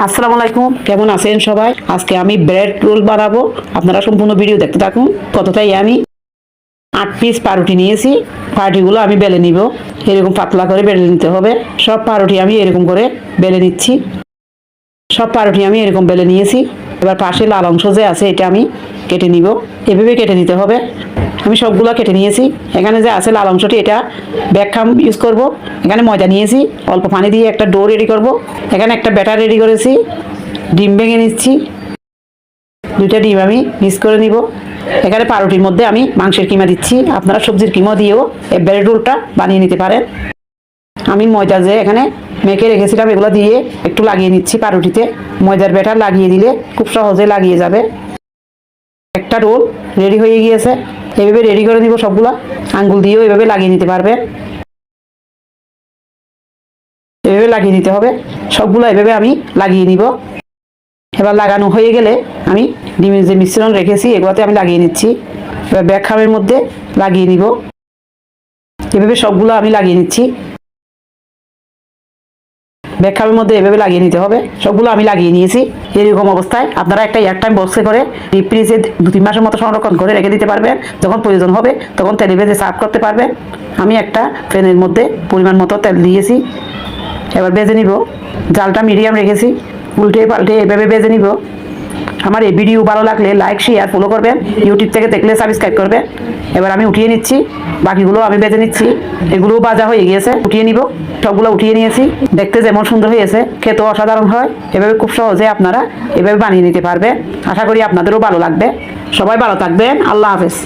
আসসালামু আলাইকুম, কেমন আছেন সবাই? আজকে আমি ব্রেড রোল বানাবো। আপনারা সম্পূর্ণ ভিডিও দেখতে থাকুন। কতটাই আমি 8 পিস পাউরুটি নিয়েছি। পাউরুটিগুলো আমি বেলে নিব। এরকম পাতলা করে বেলে নিতে হবে। সব পাউরুটি আমি এরকম করে বেলে নিচ্ছি। সব পাউরুটি আমি এরকম বেলে নিয়েছি। এবার পাশে লাল অংশ যে আছে এটা আমি কেটে নিব। এভাবে কেটে নিতে হবে। আমি সবগুলো কেটে নিয়েছি। এখানে যে আছে লাল অংশটি এটা ব্যাকখাম ইউজ করব। এখানে ময়দা নিয়েছি, অল্প পানি দিয়ে একটা ডো রেডি করব। এখানে একটা ব্যাটার রেডি করেছি। ডিম ভেঙে নিচ্ছি। 2টা ডিম আমি মিক্স করে নিব। এখানে পাউরুটির মধ্যে আমি মাংসের কিমা দিচ্ছি। আপনারা সবজির কিমা দিয়েও এই ব্রেড রোলটা বানিয়ে নিতে পারেন। আমি ময়দা যে এখানে মেখে রেখেছিলাম এগুলো দিয়ে একটু লাগিয়ে নিচ্ছি পাউরুটিতে। ময়দার ব্যাটার লাগিয়ে দিলে খুব সহজে লাগিয়ে যাবে। একটা রোল রেডি হয়ে গিয়েছে। এভাবে রেডি করে নিব সবগুলা। আঙ্গুল দিয়েও এভাবে লাগিয়ে নিতে পারবে। এভাবে লাগিয়ে নিতে হবে। সবগুলো এভাবে আমি লাগিয়ে নিব। এবার লাগানো হয়ে গেলে আমি ডিমের যে মিশ্রণ রেখেছি এগুলোতে আমি লাগিয়ে নিচ্ছি। এবার ব্যাকখামের মধ্যে লাগিয়ে নিব। এভাবে সবগুলো আমি লাগিয়ে নিচ্ছি। ব্যাকখামের মধ্যে এভাবে লাগিয়ে নিতে হবে। সবগুলো আমি লাগিয়ে নিয়েছি। এরকম অবস্থায় আপনারা একটা এয়ারটাইম বক্সে করে ডিপ ফ্রিজে 2-3 মাসের মতো সংরক্ষণ করে রেখে দিতে পারবেন। যখন প্রয়োজন হবে তখন তেলে ভেজে সার্ভ করতে পারবেন। আমি একটা প্যানের মধ্যে পরিমাণ মতো তেল দিয়েছি। এবার ভেজে নিব। জালটা মিডিয়াম রেখেছি। উল্টে পাল্টে এভাবে ভেজে নিব। আমার এই ভিডিও ভালো লাগলে লাইক শেয়ার ফলো করবেন। ইউটিউব থেকে দেখলে সাবস্ক্রাইব করবেন। এবার আমি উঠিয়ে নিচ্ছি। বাকিগুলো আমি ভেজে নিচ্ছি। এগুলোও ভাজা হয়ে গিয়েছে, উঠিয়ে নিব। সবগুলো উঠিয়ে নিয়েছি। দেখতে যেমন সুন্দর হয়েছে খেতেও অসাধারণ হয়। এভাবে খুব সহজে আপনারা এভাবে বানিয়ে নিতে পারবেন। আশা করি আপনাদেরও ভালো লাগবে। সবাই ভালো থাকবেন। আল্লাহ হাফেজ।